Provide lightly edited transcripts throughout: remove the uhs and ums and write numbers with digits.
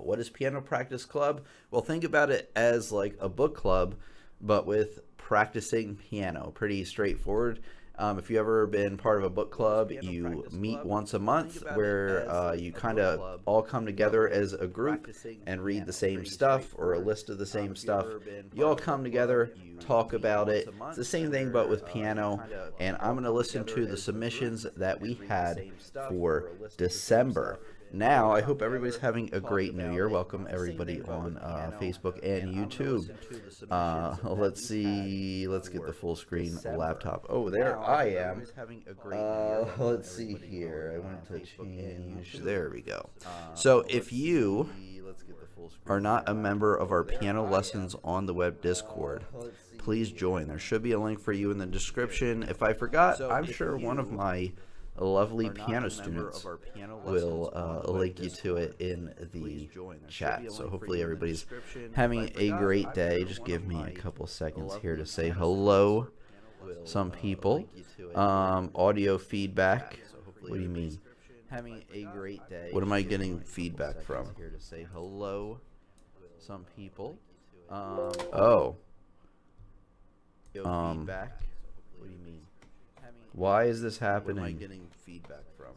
What is Piano Practice Club? Well, think about it as like a book club, but with practicing piano. Pretty straightforward. If you ever been part of a book club, you meet once a month where you kind of all come together as a group and read the same stuff or a list of the same stuff. You all come together, talk about it. It's the same thing but with piano. And I'm going to listen to the submissions that we had for December. Now, I hope everybody's having a great New Year. Welcome everybody on Facebook and YouTube. Let's see. Let's get the full screen laptop. Oh, there I am. Let's see here. I want to change. There we go. So if you are not a member of our piano lessons on the web Discord, please join. There should be a link for you in the description. If I forgot, I'm sure one of my lovely piano students will link you to it in the chat. So hopefully everybody's having a great day. Just give me a couple seconds here to say hello. Some people. Audio feedback. What do you mean? Having a great day. What am I getting feedback from? Here to say hello. Some people. Oh. Feedback. What do you mean? Why is this happening? What am I getting feedback from?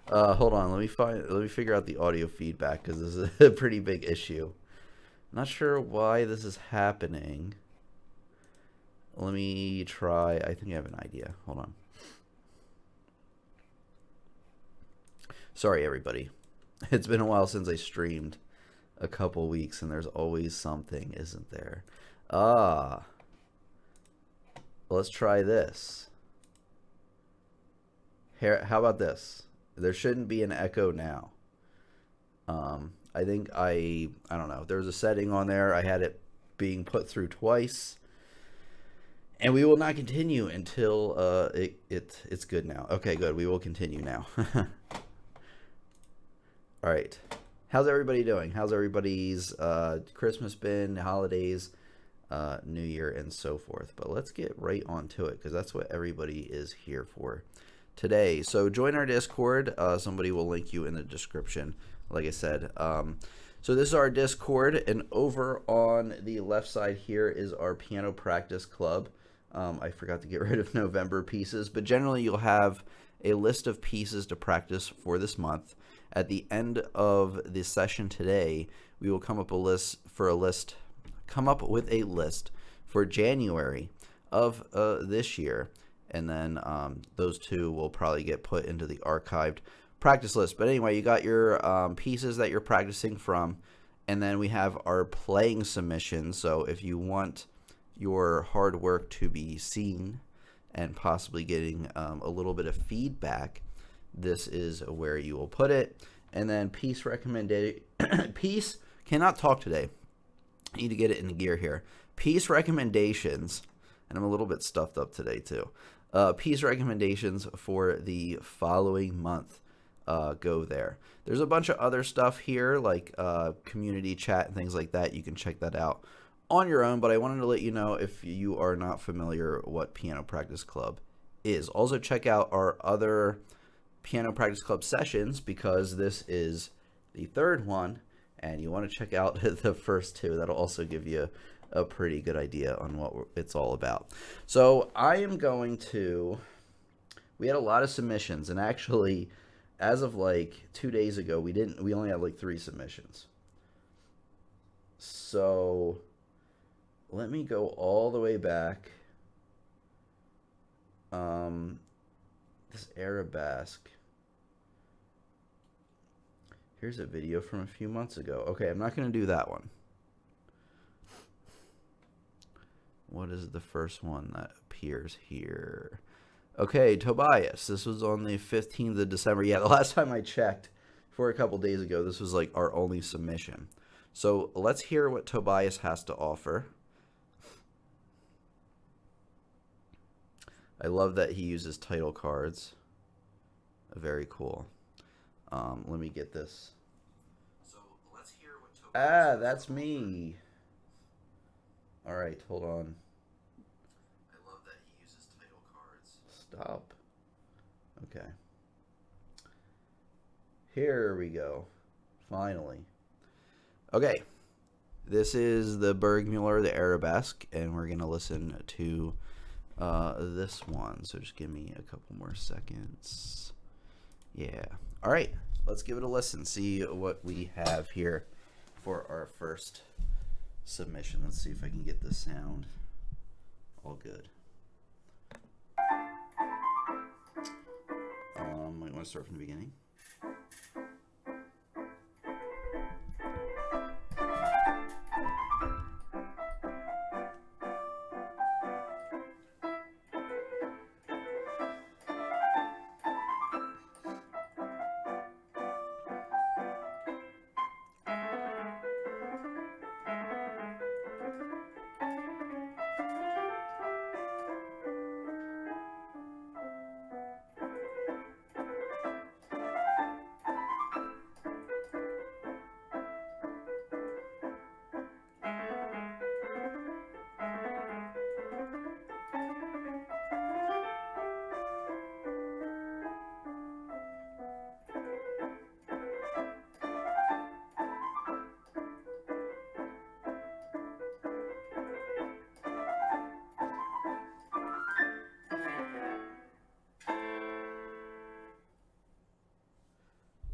Hold on. Let me figure out the audio feedback because this is a pretty big issue. Not sure why this is happening. Let me try. I think I have an idea. Hold on. Sorry, everybody. It's been a while since I streamed, a couple weeks, and there's always something, isn't there? Let's try this. Here, how about this? There shouldn't be an echo now. I think I don't know. There's a setting on there. I had it being put through twice. And we will not continue until it's good now. Okay, good. We will continue now. All right. How's everybody doing? How's everybody's Christmas been, holidays, New Year, and so forth? But let's get right onto it because that's what everybody is here for today. So join our Discord. Somebody will link you in the description, like I said. So this is our Discord, and over on the left side here is our Piano Practice Club. I forgot to get rid of November pieces, but generally you'll have a list of pieces to practice for this month. At the end of the session today, we will come up with a list for January of this year, and then those two will probably get put into the archived practice list. But anyway, you got your pieces that you're practicing from, and then we have our playing submissions. So if you want your hard work to be seen and possibly getting a little bit of feedback, this is where you will put it. And then piece recommendation. Piece cannot talk today. I need to get it in gear here. Piece recommendations, and I'm a little bit stuffed up today too. Piece recommendations for the following month. Go there. There's a bunch of other stuff here like community chat and things like that. You can check that out on your own, but I wanted to let you know, if you are not familiar, what Piano Practice Club is. Also check out our other Piano Practice Club sessions, because this is the third one and you want to check out the first two. That'll also give you a pretty good idea on what it's all about. So I am going to, we had a lot of submissions, and actually as of like 2 days ago we only had like 3 submissions. So let me go all the way back. This Arabesque. Here's a video from a few months ago. Okay, I'm not going to do that one. What is the first one that appears here? Okay, Tobias. This was on the 15th of December. Yeah, the last time I checked, for a couple days ago, this was like our only submission. So let's hear what Tobias has to offer. I love that he uses title cards. Very cool. Let me get this. So let's hear what Tobias that's me. All right, hold on. I love that he uses title cards. Stop. Okay. Here we go. Finally. Okay. This is the Burgmuller, the Arabesque, and we're going to listen to this one. So just give me a couple more seconds. Yeah. All right. Let's give it a listen. See what we have here for our first submission. Let's see if I can get the sound all good. We want to start from the beginning.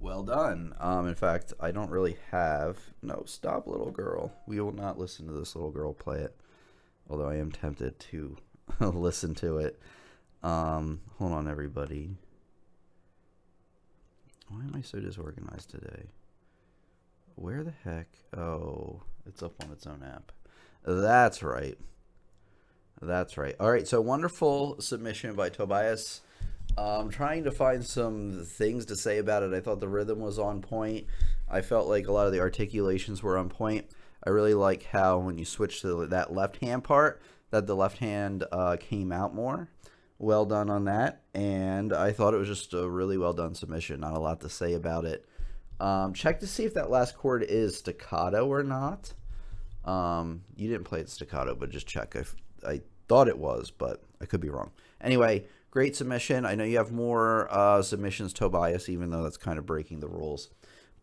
Well done. In fact, I don't really have... No, stop, little girl. We will not listen to this little girl play it. Although I am tempted to listen to it. Hold on, everybody. Why am I so disorganized today? Where the heck? Oh, it's up on its own app. That's right. That's right. All right, so wonderful submission by Tobias. I'm trying to find some things to say about it. I thought the rhythm was on point. I felt like a lot of the articulations were on point. I really like how when you switch to that left hand part, that the left hand came out more. Well done on that. And I thought it was just a really well done submission. Not a lot to say about it. Check to see if that last chord is staccato or not. You didn't play it staccato, but just check. I thought it was, but I could be wrong. Anyway, great submission. I know you have more submissions, Tobias, even though that's kind of breaking the rules.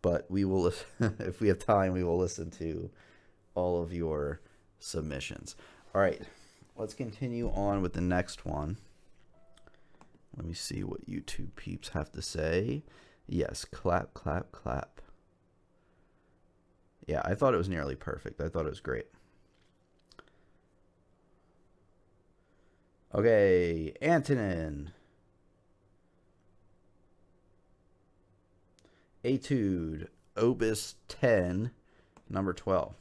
But we will, if we have time, we will listen to all of your submissions. All right, let's continue on with the next one. Let me see what YouTube peeps have to say. Yes, clap, clap, clap. Yeah, I thought it was nearly perfect. I thought it was great. Okay, Antonin. Etude, Opus 10, number 12.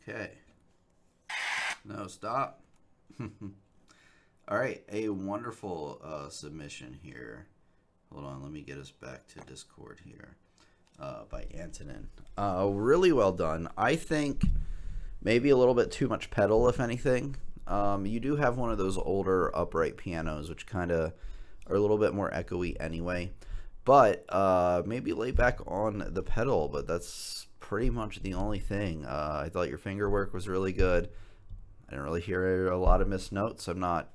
Okay. No, stop. All right, a wonderful submission here. Hold on, let me get us back to Discord here. By Antonin. Really well done. I think maybe a little bit too much pedal, if anything. You do have one of those older upright pianos, which kind of are a little bit more echoey anyway. But maybe lay back on the pedal, but that's pretty much the only thing. I thought your finger work was really good. I didn't really hear a lot of missed notes. I'm not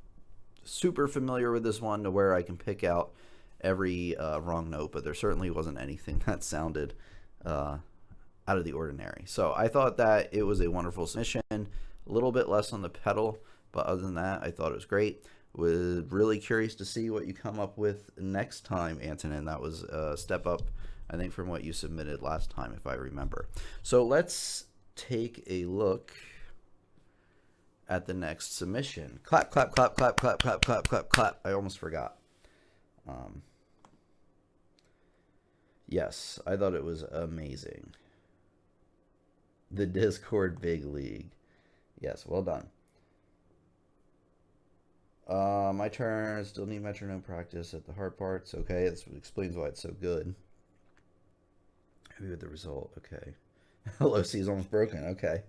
super familiar with this one to where I can pick out every wrong note, but there certainly wasn't anything that sounded out of the ordinary. So I thought that it was a wonderful submission, a little bit less on the pedal, but other than that, I thought it was great. Was really curious to see what you come up with next time, Antonin. That was a step up, I think, from what you submitted last time, if I remember. So let's take a look at the next submission. Clap, clap, clap, clap, clap, clap, clap, clap, clap. I almost forgot. Yes, I thought it was amazing. The Discord Big League. Yes, well done. My turn. Still need metronome practice at the hard parts. Okay, this explains why it's so good. Happy with the result. Okay. Low C is almost broken. Okay.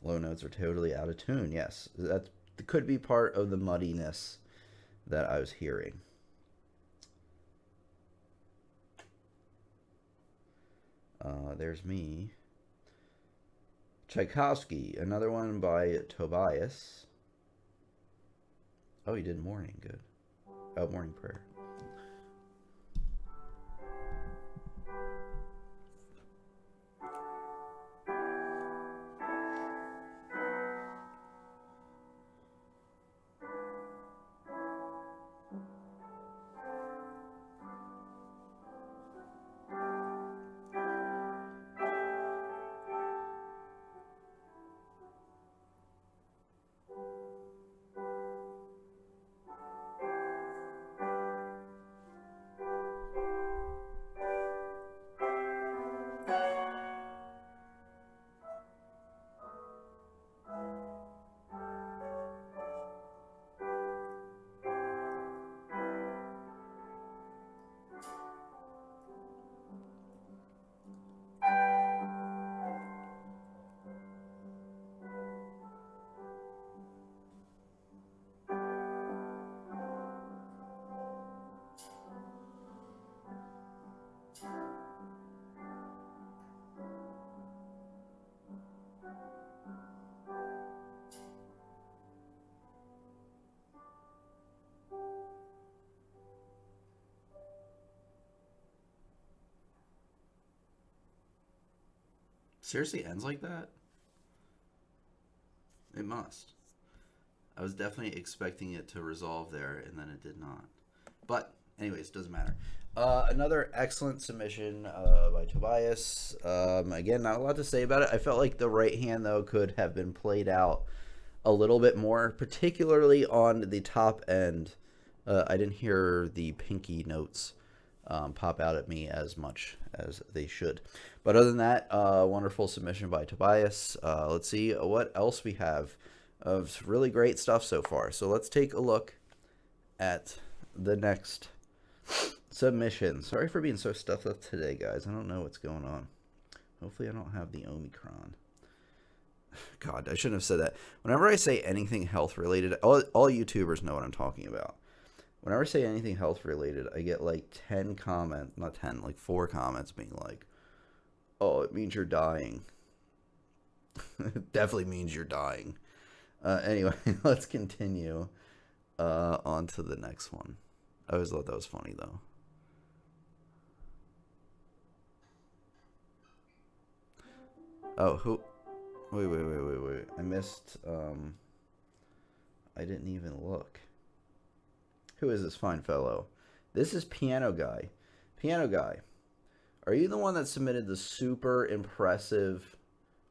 Low notes are totally out of tune. Yes, that could be part of the muddiness that I was hearing. There's me. Tchaikovsky, another one by Tobias. Oh, you did morning. Good. Oh, morning prayer. Seriously ends like that? It must. I was definitely expecting it to resolve there, and then it did not. But, anyways, doesn't matter. Another excellent submission by Tobias. Again, not a lot to say about it. I felt like the right hand, though, could have been played out a little bit more, particularly on the top end. I didn't hear the pinky notes pop out at me as much as they should. But other than that, wonderful submission by Tobias. Let's see what else we have of really great stuff so far. So let's take a look at the next submission. Sorry for being so stuffed up today, guys. I don't know what's going on. Hopefully I don't have the Omicron. God, I shouldn't have said that. Whenever I say anything health related, all YouTubers know what I'm talking about. Whenever I say anything health related, I get like 10 comments, not 10, like 4 comments being like, oh, it means you're dying. It definitely means you're dying. Anyway, let's continue on to the next one. I always thought that was funny, though. Oh, who? Wait. I missed, I didn't even look. Who is this fine fellow? This is Piano Guy. Piano Guy, are you the one that submitted the super impressive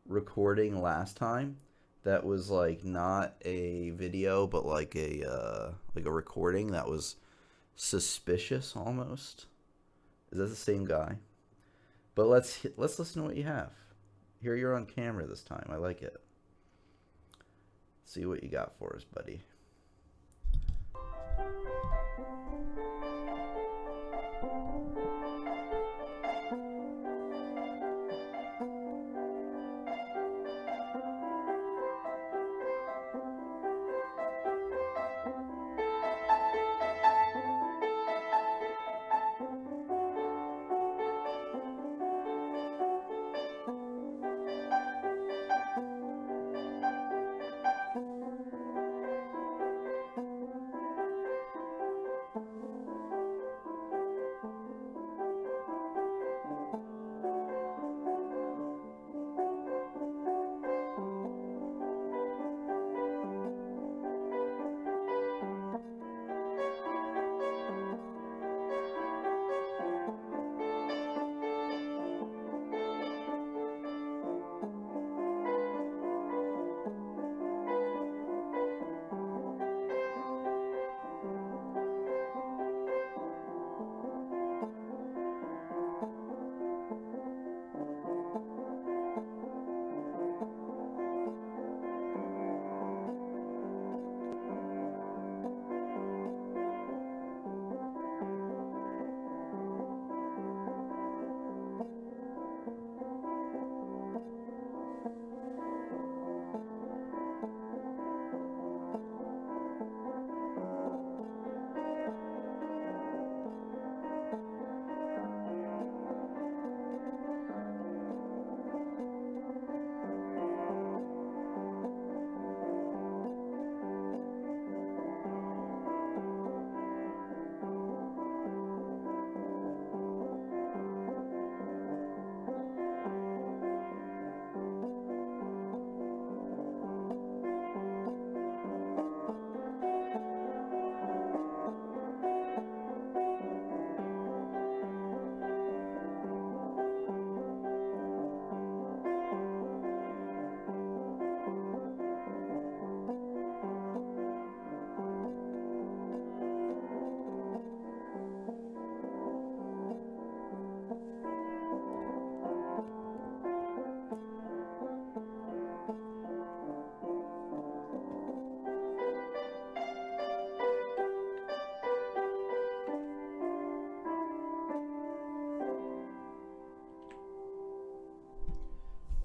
recording last time? That was like not a video, but like a recording that was suspicious almost. Is that the same guy? But let's listen to what you have. Here you're on camera this time. I like it. See what you got for us, buddy.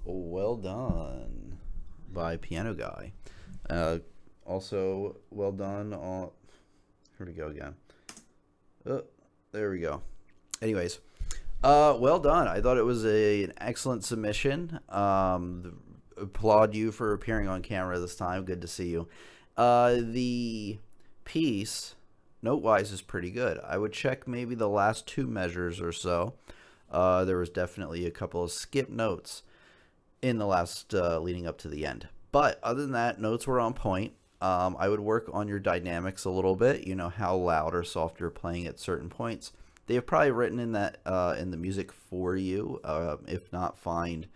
Well done by Piano Guy. Also, well done on... Here we go again. Oh, there we go. Anyways, well done. I thought it was an excellent submission. Applaud you for appearing on camera this time. Good to see you. The piece, note-wise, is pretty good. I would check maybe the last two measures or so. There was definitely a couple of skip notes in the last leading up to the end. But other than that, notes were on point. I would work on your dynamics a little bit. You know, how loud or soft you're playing at certain points. They have probably written in that in the music for you. If not, find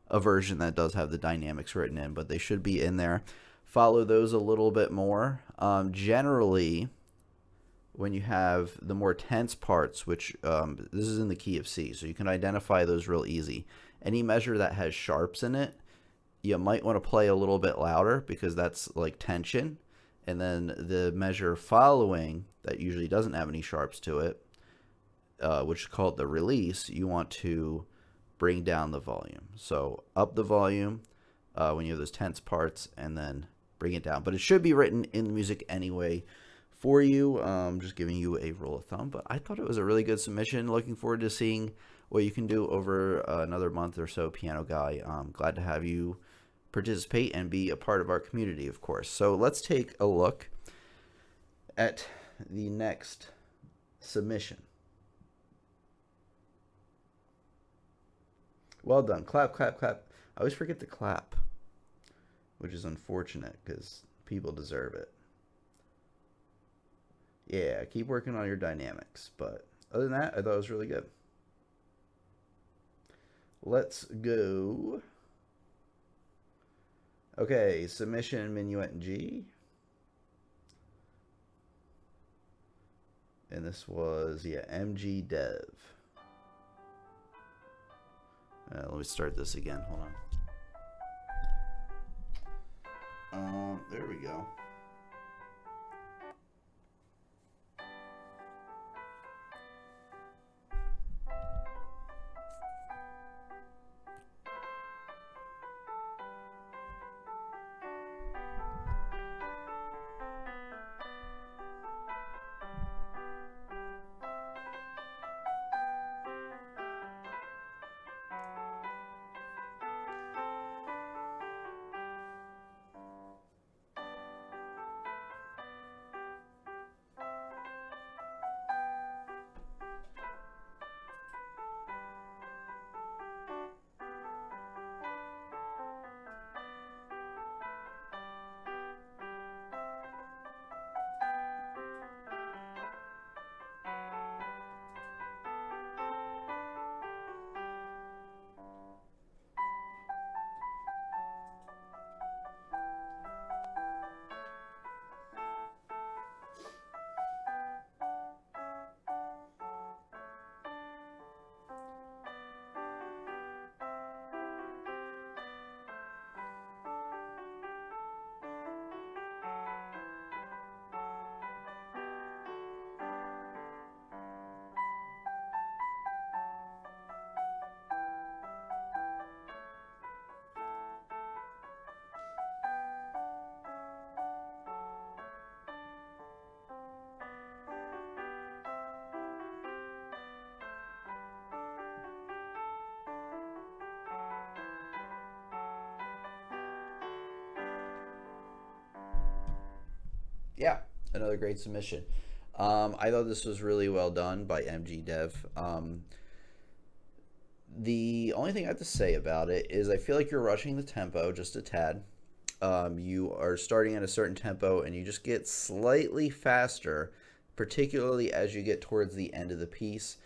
a version that does have the dynamics written in, but they should be in there. Follow those a little bit more. Generally, when you have the more tense parts, which this is in the key of C, so you can identify those real easy. Any measure that has sharps in it, you might want to play a little bit louder because that's like tension. And then the measure following that usually doesn't have any sharps to it, which is called the release, you want to bring down the volume. So up the volume when you have those tense parts and then bring it down. But it should be written in the music anyway for you. Just giving you a rule of thumb. But I thought it was a really good submission. Looking forward to seeing what you can do over another month or so, Piano Guy. I'm glad to have you participate and be a part of our community, of course. So let's take a look at the next submission. Well done. Clap, clap, clap. I always forget to clap, which is unfortunate because people deserve it. Yeah, keep working on your dynamics. But other than that, I thought it was really good. Let's go. Okay, submission, Minuet in G. And this was, yeah, MGDev. Let me start this again. Hold on. we go. Yeah, another great submission. I thought this was really well done by MGDev. The only thing I have to say about it is I feel like you're rushing the tempo just a tad. You are starting at a certain tempo and you just get slightly faster, particularly as you get towards the end of the piece.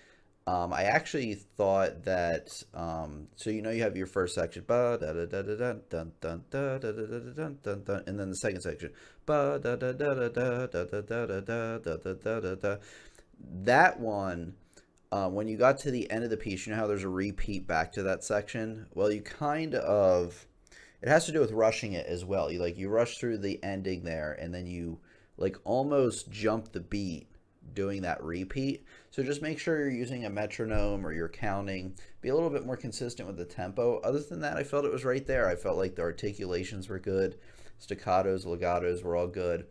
I actually thought that, so you know you have your first section, ba da da da da da dun dun da da da da dun dun dun, and then the second section, ba da da da da da da da da da da da da da da. That one, when you got to the end of the piece, you know how there's a repeat back to that section? Well, you kind of, it has to do with rushing it as well. You rush through the ending there, and then you like almost jump the beat doing that repeat. So just make sure you're using a metronome or you're counting. Be a little bit more consistent with the tempo. Other than that, I felt it was right there. I felt like the articulations were good. Staccatos, legatos were all good.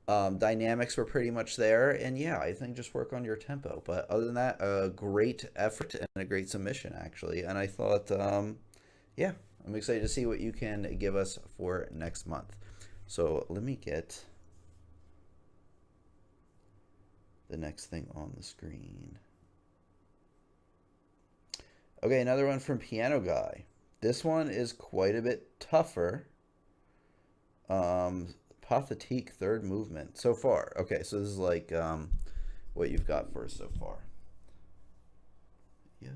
Dynamics were pretty much there. And yeah, I think just work on your tempo. But other than that, a great effort and a great submission, actually. And I thought, yeah, I'm excited to see what you can give us for next month. So let me get the next thing on the screen. Okay, another one from Piano Guy. This one is quite a bit tougher. Pathétique third movement so far. Okay, so this is like what you've got for us so far. Yep.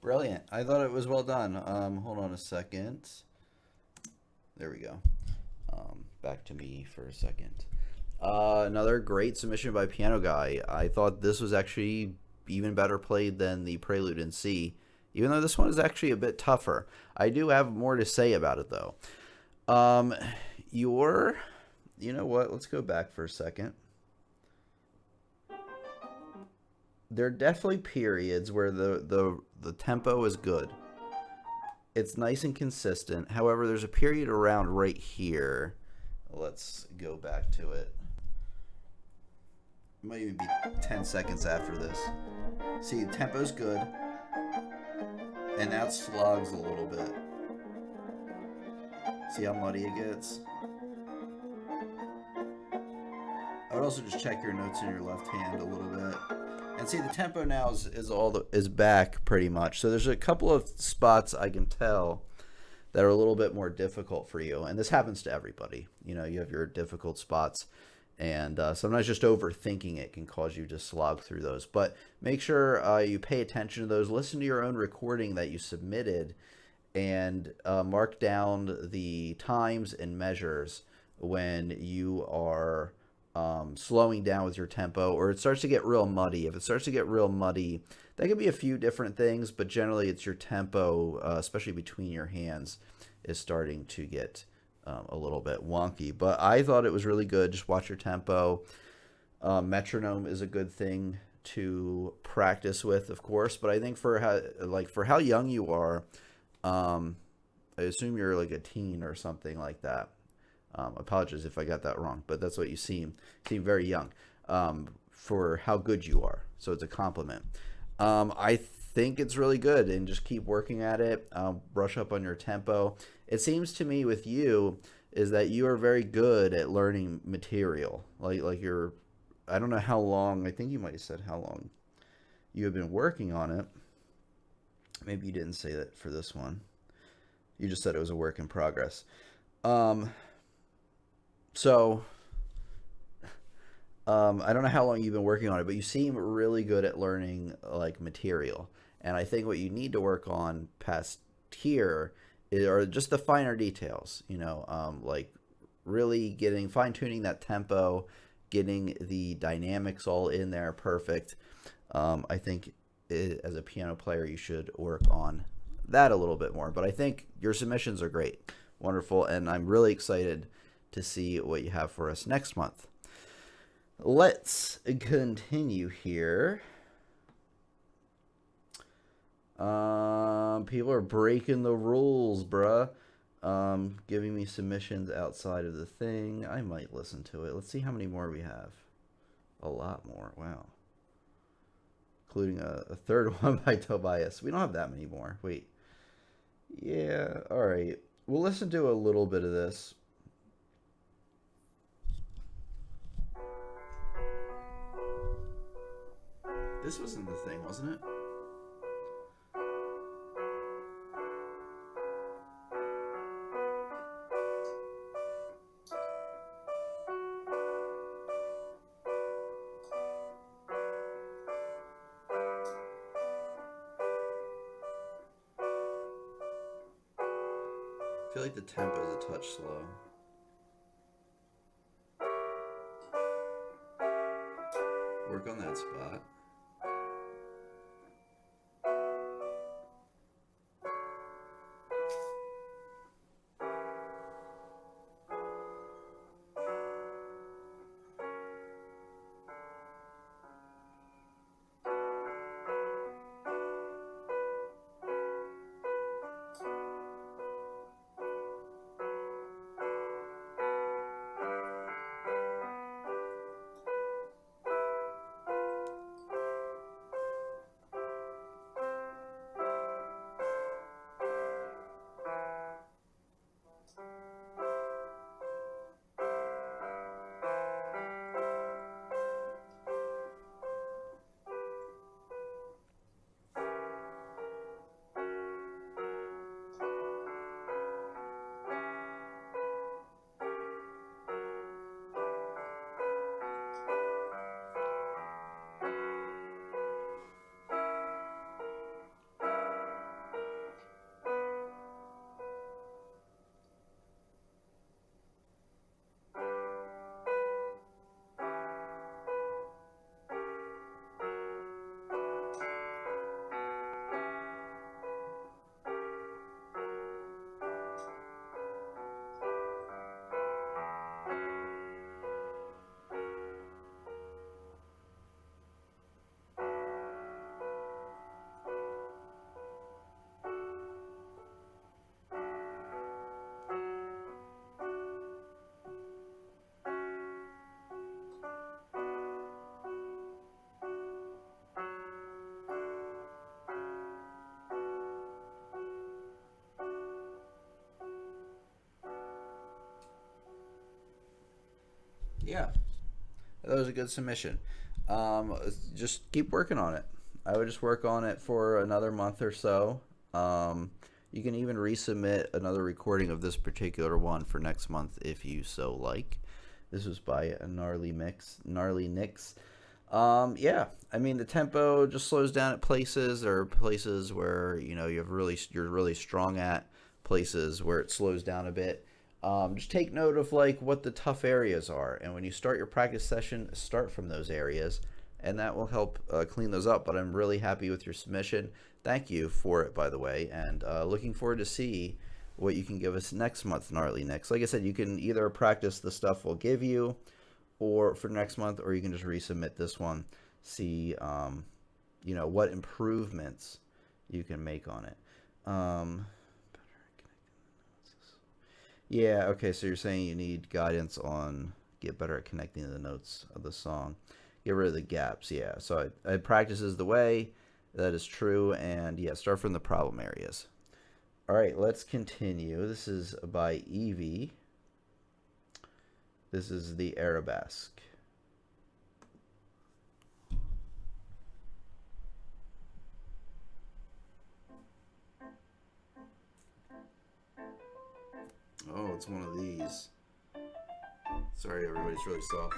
Brilliant. I thought it was well done. Hold on a second. There we go. Back to me for a second. Another great submission by Piano Guy. I thought this was actually even better played than the Prelude in C, even though this one is actually a bit tougher. I do have more to say about it, though. You know what? Let's go back for a second. There are definitely periods where the tempo is good. It's nice and consistent. However, there's a period around right here. Let's go back to it. It might even be 10 seconds after this. See, the tempo's good. And now it slogs a little bit. See how muddy it gets? I would also just check your notes in your left hand a little bit. And see, the tempo now is back pretty much. So there's a couple of spots I can tell that are a little bit more difficult for you. And this happens to everybody. You know, you have your difficult spots. And sometimes just overthinking it can cause you to slog through those. But make sure you pay attention to those. Listen to your own recording that you submitted. And mark down the times and measures when you are slowing down with your tempo, or it starts to get real muddy. If it starts to get real muddy, that could be a few different things, but generally it's your tempo, especially between your hands, is starting to get a little bit wonky. But I thought it was really good. Just watch your tempo. Metronome is a good thing to practice with, of course, but I think for how young you are, I assume you're like a teen or something like that. Apologize if I got that wrong, but that's what you seem. Seem very young for how good you are. So it's a compliment. I think it's really good, and just keep working at it. Brush up on your tempo. It seems to me with you is that you are very good at learning material. Like you're, I don't know how long. I think you might have said how long you have been working on it. Maybe you didn't say that for this one. You just said it was a work in progress. So, I don't know how long you've been working on it, but you seem really good at learning like material. And I think what you need to work on past here are just the finer details, you know, like really fine tuning that tempo, getting the dynamics all in there perfect. I think as a piano player, you should work on that a little bit more. But I think your submissions are great, wonderful, and I'm really excited to see what you have for us next month. Let's continue here. People are breaking the rules, bruh. Giving me submissions outside of the thing. I might listen to it. Let's see how many more we have. A lot more. Wow. Including a third one by Tobias. We don't have that many more. Wait. Yeah, alright. We'll listen to a little bit of this. This wasn't the thing, wasn't it? I feel like the tempo is a touch slow. Work on that spot. Yeah, that was a good submission. Just keep working on it. I would just work on it for another month or so. You can even resubmit another recording of this particular one for next month if you so like. This was by a Gnarly Knix. Yeah, I mean the tempo just slows down at places. There are places where you're really strong at, places where it slows down a bit. Just take note of like what the tough areas are, and when you start your practice session, start from those areas, and that will help clean those up. But I'm really happy with your submission. Thank you for it, by the way, and looking forward to see what you can give us next month, Gnarly Knix. Like I said, you can either practice the stuff we'll give you, or for next month, or you can just resubmit this one. See, what improvements you can make on it. Yeah, okay, so you're saying you need guidance on get better at connecting the notes of the song. Get rid of the gaps, yeah. So I practice is the way. That is true, and yeah, start from the problem areas. All right, let's continue. This is by Evie. This is the Arabesque. Oh, it's one of these. Sorry, everybody's really soft.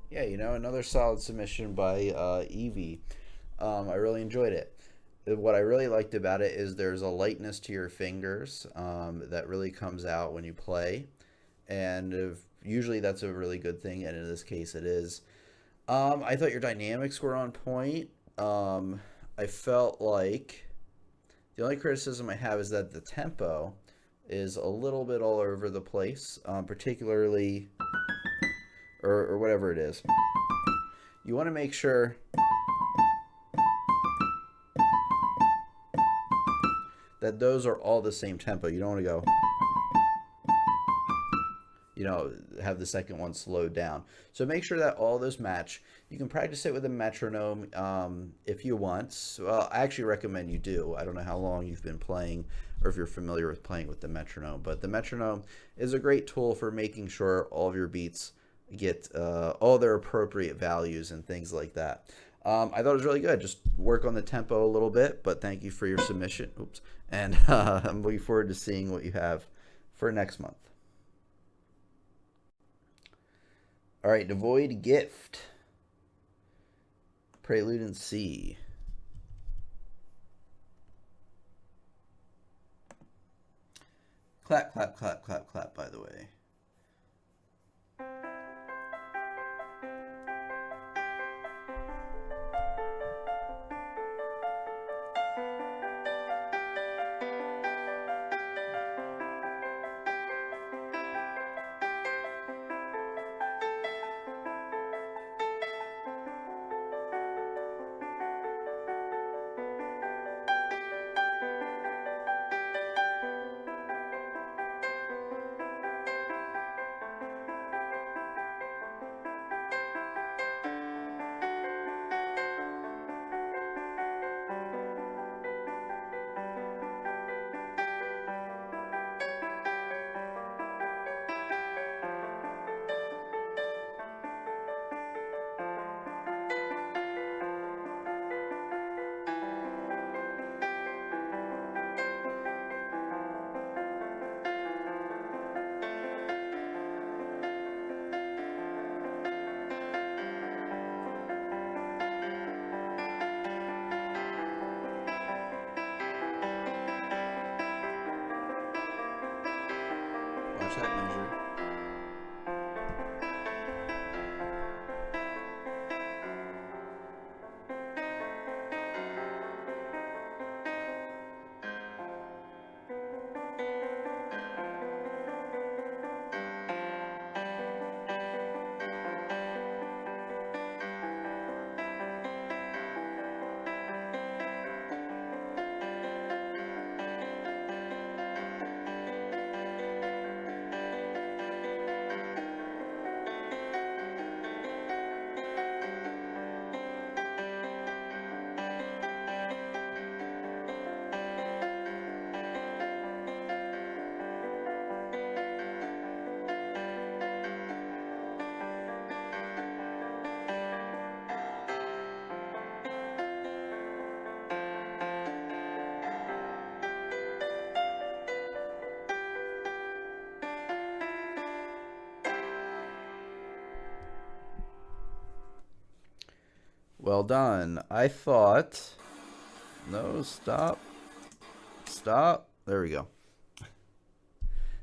Yeah, another solid submission by Evie. I really enjoyed it. What I really liked about it is there's a lightness to your fingers that really comes out when you play, and usually that's a really good thing, and in this case it is. I thought your dynamics were on point. I felt like the only criticism I have is that the tempo is a little bit all over the place, particularly, or whatever it is. You want to make sure that those are all the same tempo. You don't want to go, have the second one slowed down. So make sure that all those match. You can practice it with a metronome if you want. Well, I actually recommend you do. I don't know how long you've been playing or if you're familiar with playing with the metronome, but the metronome is a great tool for making sure all of your beats get all their appropriate values and things like that. I thought it was really good. Just work on the tempo a little bit, but thank you for your submission. Oops. And I'm looking forward to seeing what you have for next month. All right, Devoid Gift. Prelude in C. Clap, clap, clap, clap, clap, by the way. quartet measure. Well done. I thought... No, stop. Stop. There we go.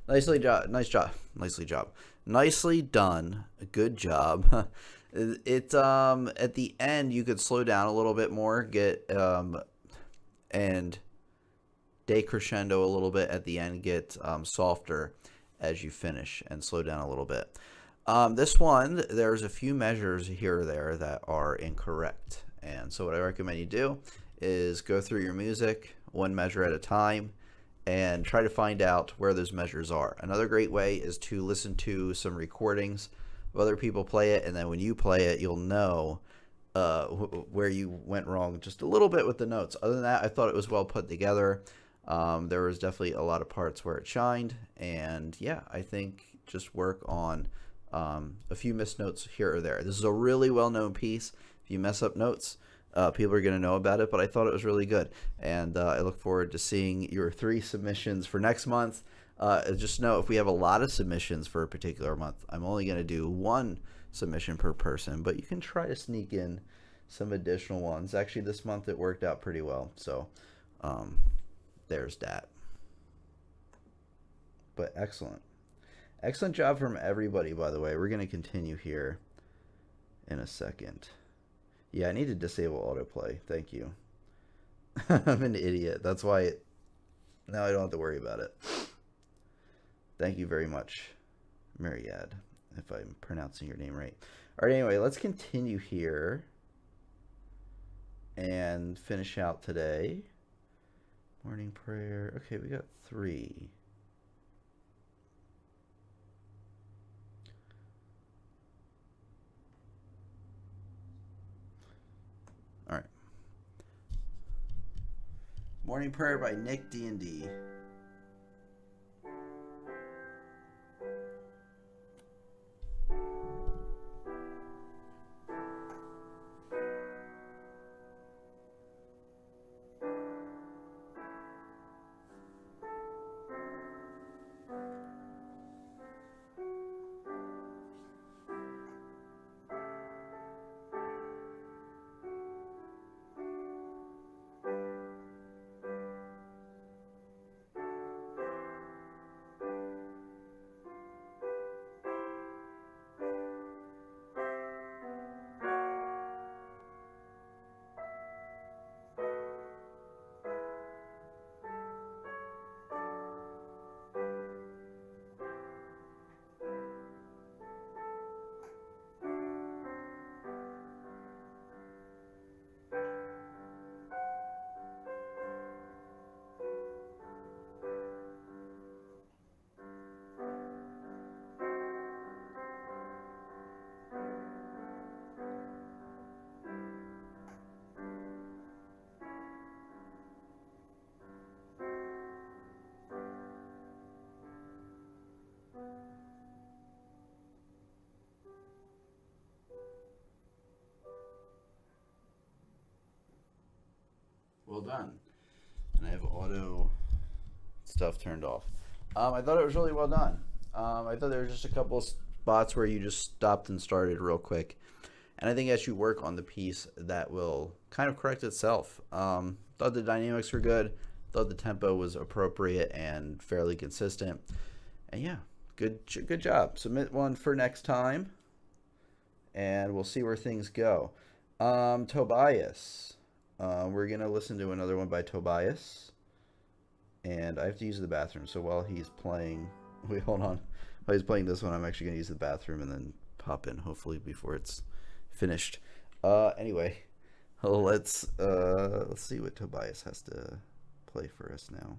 Nicely job. Nice job. Nicely job. Nicely done. Good job. It at the end you could slow down a little bit more, get and decrescendo a little bit at the end, get softer as you finish and slow down a little bit. This one, there's a few measures here or there that are incorrect. And so what I recommend you do is go through your music one measure at a time and try to find out where those measures are. Another great way is to listen to some recordings of other people play it, and then when you play it, you'll know where you went wrong just a little bit with the notes. Other than that, I thought it was well put together. There was definitely a lot of parts where it shined, and yeah, I think just work on a few missed notes here or there. This is a really well-known piece. If you mess up notes, people are going to know about it, but I thought it was really good, and I look forward to seeing your 3 submissions for next month. Just know if we have a lot of submissions for a particular month, I'm only going to do 1 submission per person, but you can try to sneak in some additional ones. Actually, this month it worked out pretty well, so there's that. But excellent. Excellent job from everybody, by the way. We're going to continue here in a second. Yeah, I need to disable autoplay. Thank you. I'm an idiot. That's why now I don't have to worry about it. Thank you very much, Myriad, if I'm pronouncing your name right. All right, anyway, let's continue here and finish out today. Morning prayer. Okay, we got 3. All right. Morning prayer by Nick D&D. Well done. And I have auto stuff turned off. I thought it was really well done. I thought there were just a couple spots where you just stopped and started real quick. And I think as you work on the piece, that will kind of correct itself. Thought the dynamics were good. Thought the tempo was appropriate and fairly consistent. And yeah, Good job. Submit one for next time, and we'll see where things go. Tobias. We're gonna listen to another one by Tobias, and I have to use the bathroom. So while he's playing, wait, hold on. While he's playing this one, I'm actually gonna use the bathroom and then pop in, hopefully before it's finished. Anyway, let's see what Tobias has to play for us now.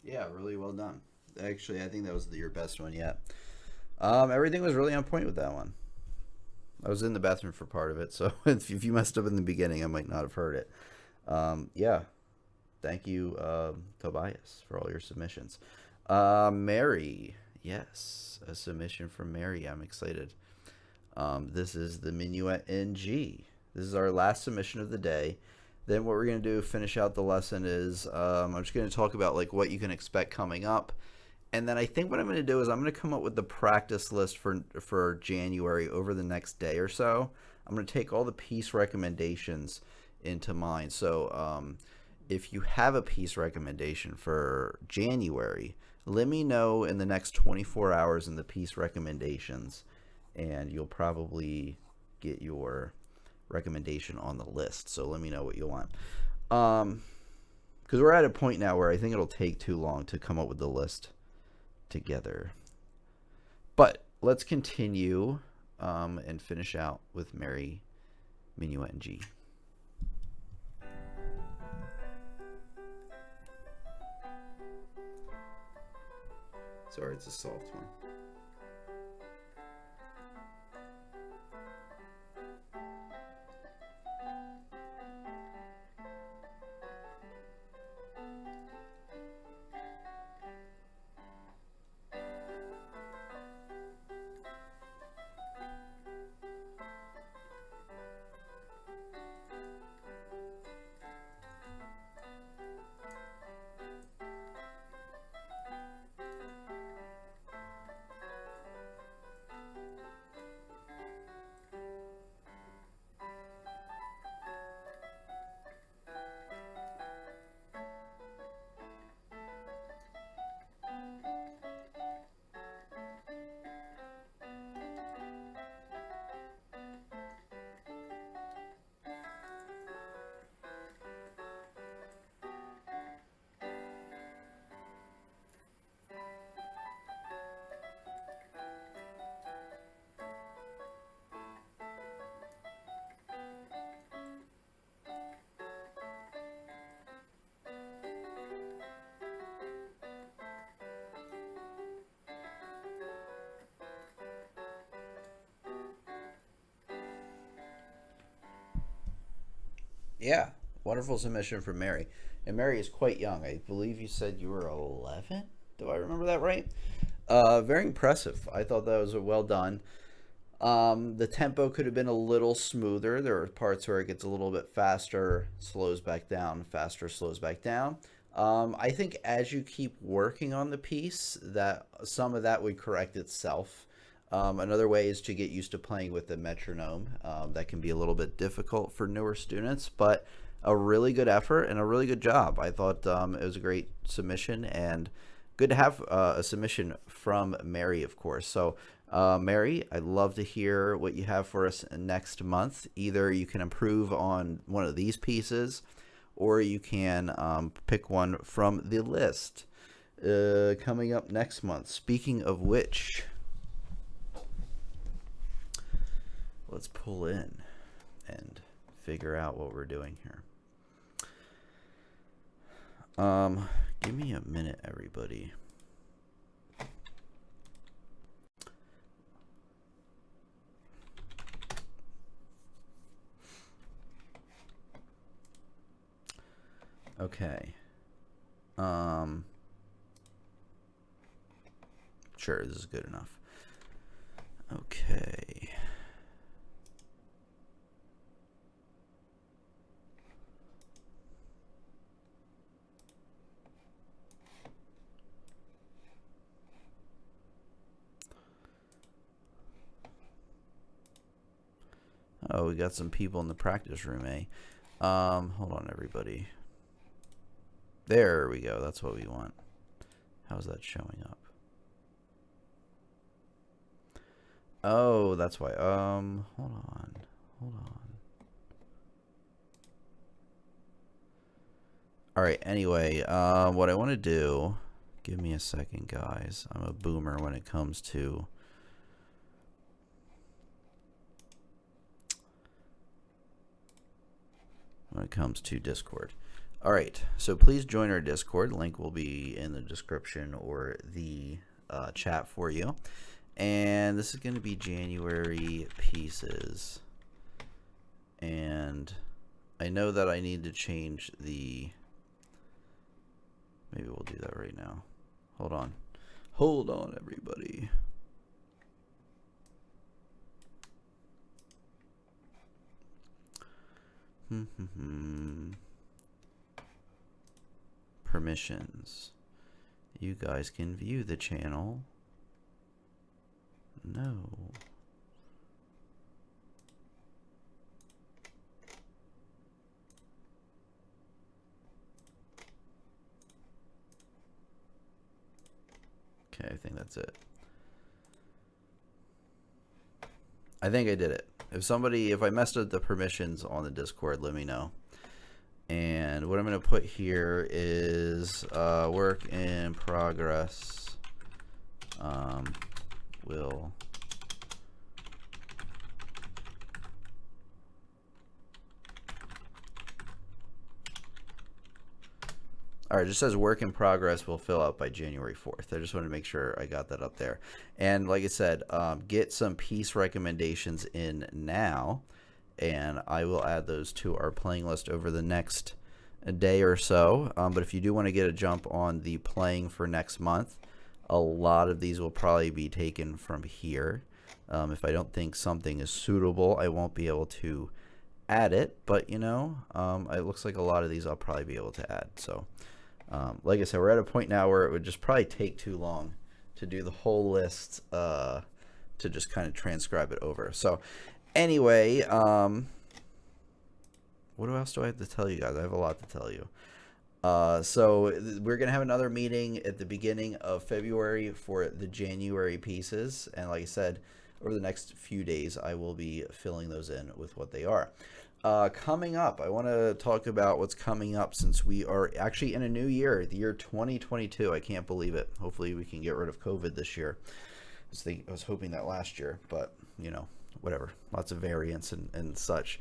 Yeah, really well done. Actually, I think that was your best one yet. Everything was really on point with that one. I was in the bathroom for part of it, so if you messed up in the beginning, I might not have heard it. Yeah, thank you, Tobias, for all your submissions. Mary, yes, a submission from Mary. I'm excited. This is the Minuet in G. This is our last submission of the day. Then what we're going to do, finish out the lesson, is I'm just going to talk about like what you can expect coming up. And then I think what I'm going to do is I'm going to come up with the practice list for January over the next day or so. I'm going to take all the piece recommendations into mind. So if you have a piece recommendation for January, let me know in the next 24 hours in the piece recommendations, and you'll probably get your recommendation on the list. So let me know what you want, because we're at a point now where I think it'll take too long to come up with the list together. But let's continue and finish out with Mary, Minuet in G. Sorry, it's a soft one. Yeah, wonderful submission from Mary. And Mary is quite young. I believe you said you were 11. Do I remember that right? Very impressive. I thought that was well done. The tempo could have been a little smoother. There are parts where it gets a little bit faster, slows back down, faster, slows back down. I think as you keep working on the piece, that some of that would correct itself. Another way is to get used to playing with the metronome. That can be a little bit difficult for newer students, but a really good effort and a really good job. I thought it was a great submission, and good to have a submission from Mary, of course. So, Mary, I'd love to hear what you have for us next month. Either you can improve on one of these pieces, or you can pick one from the list coming up next month. Speaking of which, let's pull in and figure out what we're doing here. Give me a minute, everybody. Okay. Sure, this is good enough. Okay. Oh, we got some people in the practice room, eh? Hold on, everybody. There we go. That's what we want. How's that showing up? Oh, that's why. Hold on. All right. Anyway, what I want to do, give me a second, guys. I'm a boomer when it comes to Discord. All right, so please join our Discord. Link will be in the description or the chat for you. And this is going to be January pieces. And I know that I need to change the... Maybe we'll do that right now. Hold on. Hold on, everybody. Permissions. You guys can view the channel. No. Okay, I think that's it. I think I did it. If I messed up the permissions on the Discord, let me know. And what I'm going to put here is work in progress. Will all right, it just says work in progress will fill out by January 4th. I just want to make sure I got that up there. And like I said, get some piece recommendations in now, and I will add those to our playing list over the next day or so. But if you do want to get a jump on the playing for next month, a lot of these will probably be taken from here. If I don't think something is suitable, I won't be able to add it. But, you know, it looks like a lot of these I'll probably be able to add. So, like I said, we're at a point now where it would just probably take too long to do the whole list to just kind of transcribe it over. So, anyway, what else do I have to tell you guys? I have a lot to tell you. So we're going to have another meeting at the beginning of February for the January pieces. And like I said, over the next few days, I will be filling those in with what they are. Coming up, I want to talk about what's coming up since we are actually in a new year, the year 2022. I can't believe it. Hopefully we can get rid of COVID this year. I was hoping that last year, but you know, whatever. Lots of variants and such.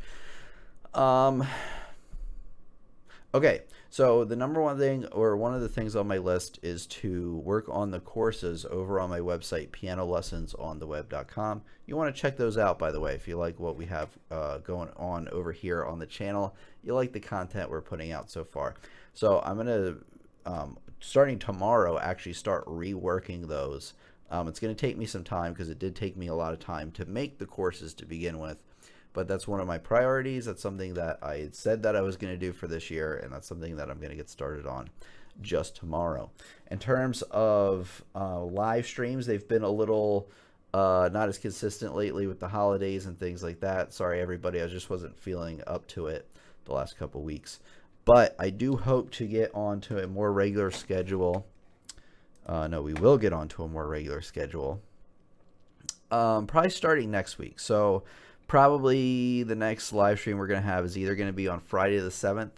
Okay, so the number one thing, or one of the things on my list, is to work on the courses over on my website, pianolessonsontheweb.com. You want to check those out, by the way, if you like what we have going on over here on the channel. You like the content we're putting out so far. So I'm going to, starting tomorrow, actually start reworking those. It's going to take me some time because it did take me a lot of time to make the courses to begin with. But that's one of my priorities. That's something that I said that I was going to do for this year, and that's something that I'm going to get started on just tomorrow. In terms of live streams, they've been a little not as consistent lately with the holidays and things like that. Sorry, everybody. I just wasn't feeling up to it the last couple weeks. But I do hope to get onto a more regular schedule. No, we will get onto a more regular schedule. Probably starting next week. So probably the next live stream we're going to have is either going to be on Friday the 7th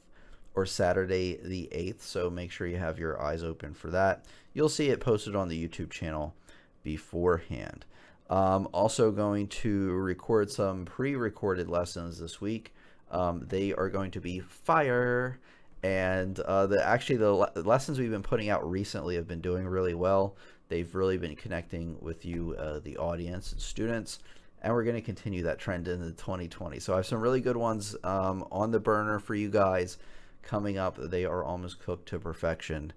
or Saturday the 8th. So make sure you have your eyes open for that. You'll see it posted on the YouTube channel beforehand. Also going to record some pre-recorded lessons this week. They are going to be fire. And the lessons we've been putting out recently have been doing really well. They've really been connecting with you, the audience and students. And we're going to continue that trend into 2020. So I have some really good ones on the burner for you guys coming up. They are almost cooked to perfection.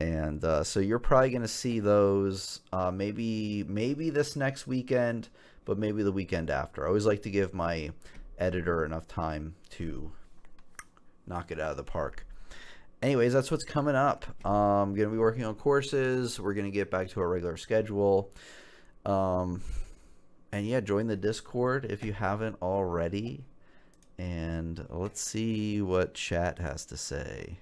And so you're probably going to see those maybe this next weekend, but maybe the weekend after. I always like to give my editor enough time to knock it out of the park. Anyways, that's what's coming up. I'm going to be working on courses. We're going to get back to our regular schedule. And yeah, join the Discord if you haven't already. And let's see what chat has to say.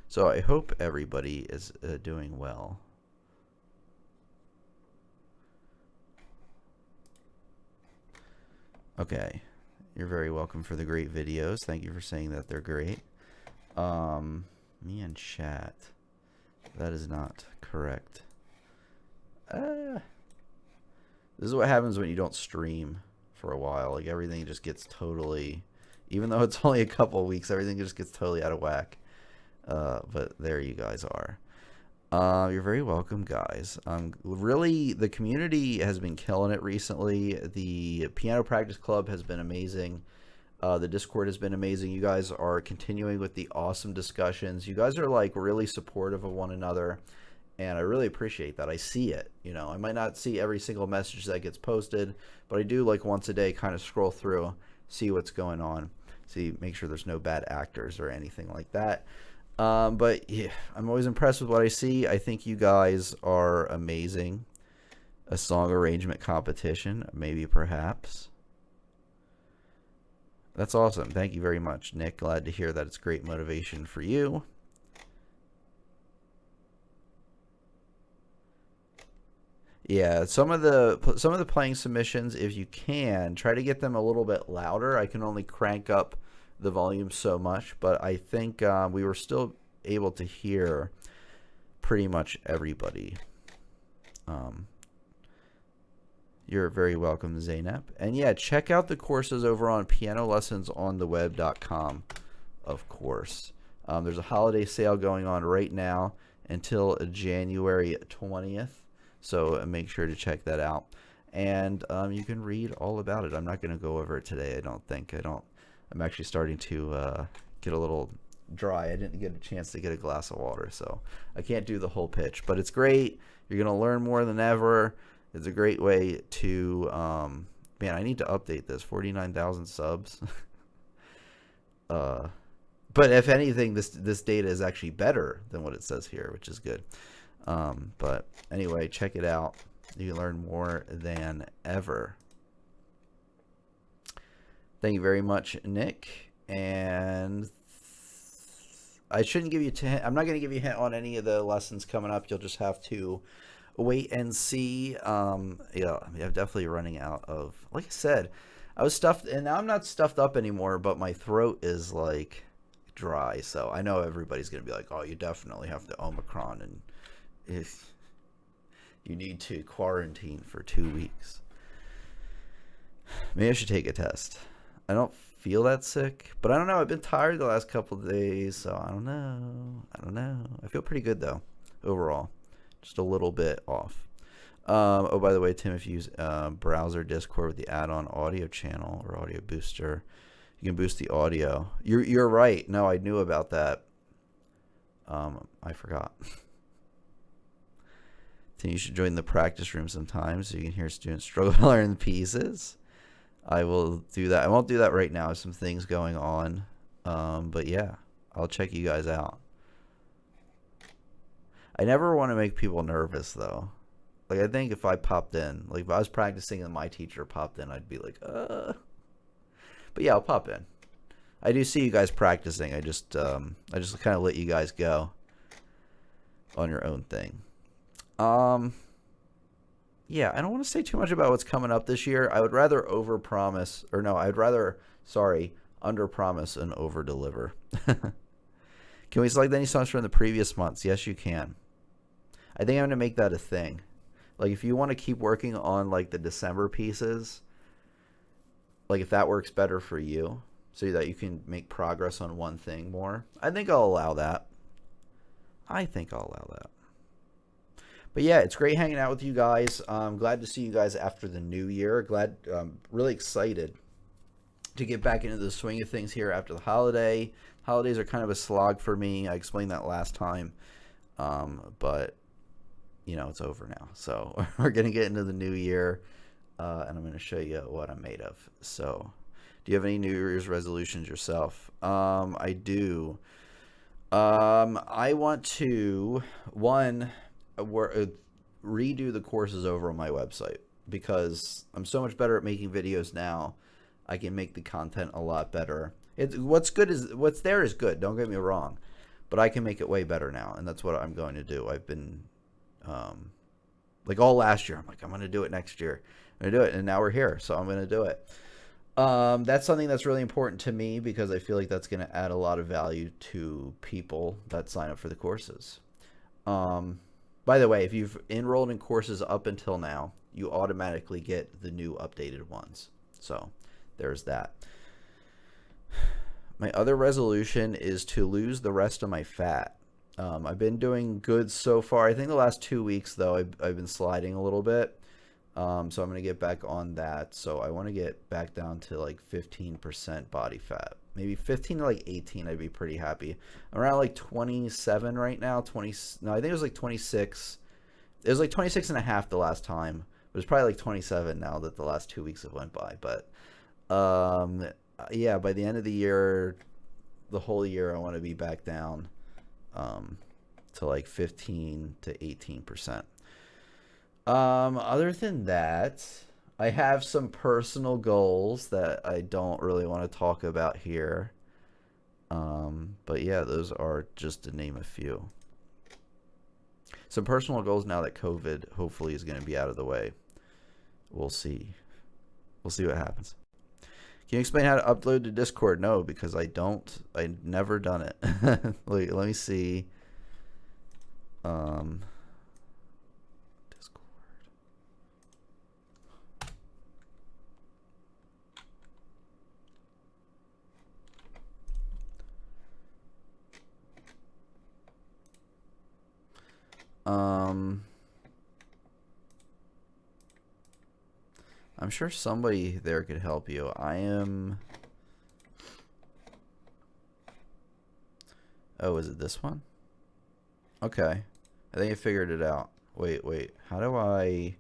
So I hope everybody is doing well. Okay. You're very welcome for the great videos. Thank you for saying that they're great. Me and chat. That is not correct. This is what happens when you don't stream for a while. Like everything just gets totally, even though it's only a couple of weeks, everything just gets totally out of whack. But there you guys are. You're very welcome, guys. Really, the community has been killing it recently. The piano practice club has been amazing. The Discord has been amazing. You guys are continuing with the awesome discussions. You guys are like really supportive of one another, and I really appreciate that. I see it. You know, I might not see every single message that gets posted, but I do like once a day kind of scroll through, see what's going on, make sure there's no bad actors or anything like that. But yeah, I'm always impressed with what I see. I think you guys are amazing. A song arrangement competition, maybe, perhaps. That's awesome. Thank you very much, Nick. Glad to hear that it's great motivation for you. Yeah, some of the playing submissions, if you can, try to get them a little bit louder. I can only crank up the volume so much, but I think we were still able to hear pretty much everybody. You're very welcome, Zainab. And yeah, check out the courses over on pianolessonsontheweb.com, of course. There's a holiday sale going on right now until January 20th, so make sure to check that out. And you can read all about it. I'm not going to go over it today, I don't think. I'm actually starting to get a little dry. I didn't get a chance to get a glass of water, so I can't do the whole pitch. But it's great. You're going to learn more than ever. It's a great way to, man, I need to update this. 49,000 subs. But if anything, this data is actually better than what it says here, which is good. But anyway, check it out. You can learn more than ever. Thank you very much, Nick. And I shouldn't give you I'm not going to give you a hint on any of the lessons coming up. You'll just have to wait and see. Yeah, I'm definitely running out of, like I said, I was stuffed, and now I'm not stuffed up anymore, but my throat is like dry. So I know everybody's going to be like, oh, you definitely have to Omicron, and if you need to quarantine for 2 weeks. Maybe I should take a test. I don't feel that sick, but I don't know. I've been tired the last couple of days, so I don't know. I feel pretty good though, overall. Just a little bit off. Oh, by the way, Tim, if you use browser Discord with the add-on audio channel or audio booster, you can boost the audio. You're right. No, I knew about that. I forgot. Tim, you should join the practice room sometimes so you can hear students struggle to learn the pieces. I will do that. I won't do that right now. There's some things going on. But yeah, I'll check you guys out. I never want to make people nervous though. Like I think if I popped in, like if I was practicing and my teacher popped in, I'd be like, But yeah, I'll pop in. I do see you guys practicing. I just kind of let you guys go on your own thing. Yeah, I don't want to say too much about what's coming up this year. I would rather overpromise, or no, I'd rather, sorry, underpromise and overdeliver. Can we select any songs from the previous months? Yes, you can. I think I'm going to make that a thing. Like, if you want to keep working on, like, the December pieces, like, if that works better for you, so that you can make progress on one thing more, I think I'll allow that. But yeah, it's great hanging out with you guys. I'm glad to see you guys after the new year. Really excited to get back into the swing of things here after the holiday. Holidays are kind of a slog for me. I explained that last time. But, you know, it's over now. So we're going to get into the new year, and I'm going to show you what I'm made of. So do you have any New Year's resolutions yourself? I do. I want to, redo the courses over on my website because I'm so much better at making videos now. I can make the content a lot better. What's there is good. Don't get me wrong, but I can make it way better now, and that's what I'm going to do. I've been, like all last year, I'm like, I'm going to do it next year. I'm going to do it, and now we're here, so I'm going to do it. That's something that's really important to me because I feel like that's going to add a lot of value to people that sign up for the courses. By the way, if you've enrolled in courses up until now, you automatically get the new updated ones. So there's that. My other resolution is to lose the rest of my fat. I've been doing good so far. I think the last 2 weeks, though, I've been sliding a little bit. So I'm going to get back on that. So I want to get back down to like 15% body fat. Maybe 15 to like 18, I'd be pretty happy. I'm around like 27 right now. I think it was like 26. It was like 26 and a half the last time. It was probably like 27 now that the last 2 weeks have went by. But yeah, by the end of the year, the whole year, I want to be back down to like 15 to 18%. Other than that, I have some personal goals that I don't really want to talk about here. But yeah, those are just to name a few. Some personal goals now that COVID hopefully is going to be out of the way. We'll see. We'll see what happens. Can you explain how to upload to Discord? No, because I don't. I've never done it. Wait, let me see. I'm sure somebody there could help you. Oh, is it this one? Okay. I think I figured it out. Wait. How do I...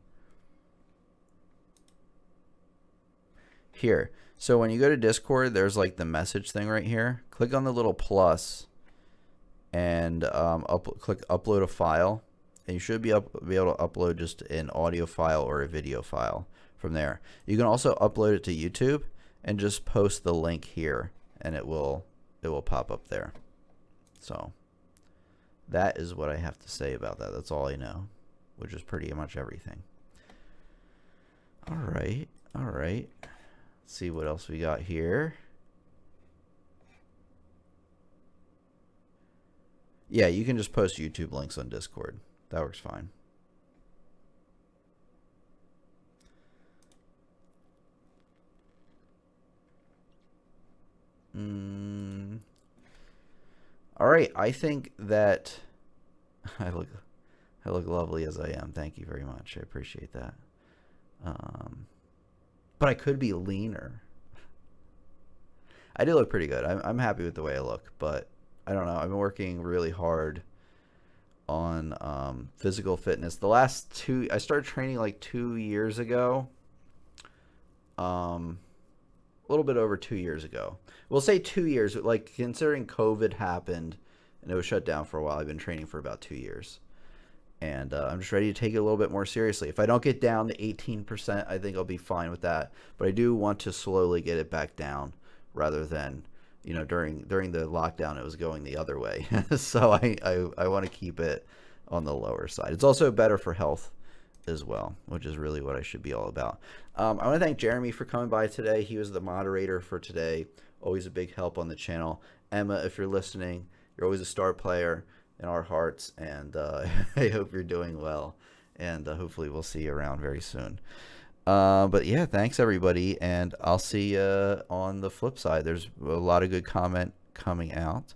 Here. So when you go to Discord, there's like the message thing right here. Click on the little plus and click upload a file. And you should be able to upload just an audio file or a video file from there. You can also upload it to YouTube and just post the link here, and it will pop up there. So that is what I have to say about that. That's all I know, which is pretty much everything. All right. Let's see what else we got here. Yeah, you can just post YouTube links on Discord. That works fine. All right, I think that I look lovely as I am. Thank you very much. I appreciate that. But I could be leaner. I do look pretty good. I'm happy with the way I look, but I don't know. I've been working really hard on physical fitness. I started training like 2 years ago. a little bit over 2 years ago. We'll say 2 years, like considering COVID happened and it was shut down for a while. I've been training for about 2 years. And I'm just ready to take it a little bit more seriously. If I don't get down to 18%, I think I'll be fine with that. But I do want to slowly get it back down rather than, you know, during the lockdown, it was going the other way. So I want to keep it on the lower side. It's also better for health as well, which is really what I should be all about. I want to thank Jeremy for coming by today. He was the moderator for today. Always a big help on the channel. Emma, if you're listening, you're always a star player in our hearts, and I hope you're doing well, and hopefully we'll see you around very soon. But yeah, thanks everybody, and I'll see you on the flip side. There's a lot of good comment coming out.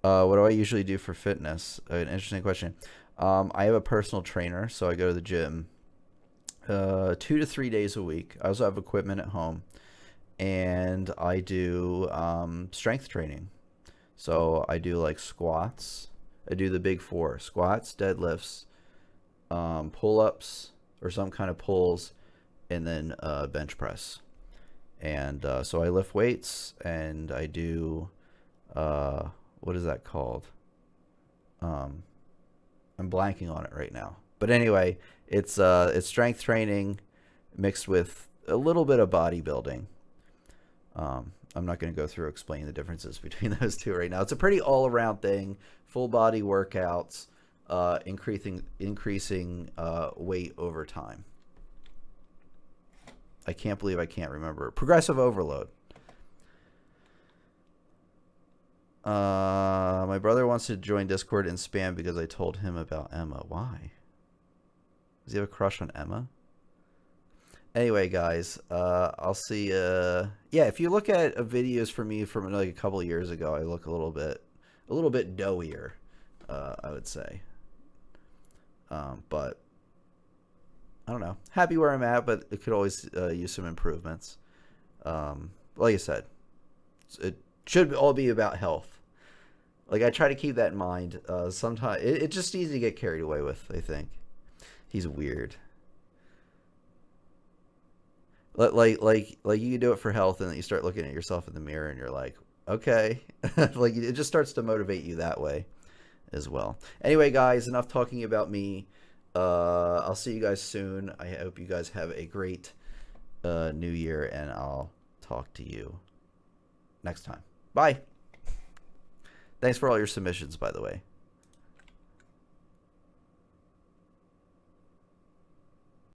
What do I usually do for fitness? An interesting question. I have a personal trainer, so I go to the gym 2 to 3 days a week. I also have equipment at home, and I do strength training. So I do like squats. I do the big four: squats, deadlifts, pull-ups or some kind of pulls, and then bench press. And so I lift weights, and I do what is that called? I'm blanking on it right now. But anyway, it's strength training mixed with a little bit of bodybuilding. I'm not going to go through explaining the differences between those two right now. It's a pretty all-around thing, full body workouts, increasing weight over time. I can't believe I can't remember. Progressive overload. My brother wants to join Discord and spam because I told him about Emma. Why? Does he have a crush on Emma? Anyway, guys, I'll see. Yeah, if you look at videos from me from like a couple of years ago, I look a little bit doughier, I would say. But I don't know. Happy where I'm at, but it could always use some improvements. Like I said, it should all be about health. Like I try to keep that in mind. Sometimes it's just easy to get carried away with. I think he's weird. Like you can do it for health, and then you start looking at yourself in the mirror, and you're like, okay, like it just starts to motivate you that way as well. Anyway, guys, enough talking about me. I'll see you guys soon. I hope you guys have a great new year, and I'll talk to you next time. Bye. Thanks for all your submissions, by the way.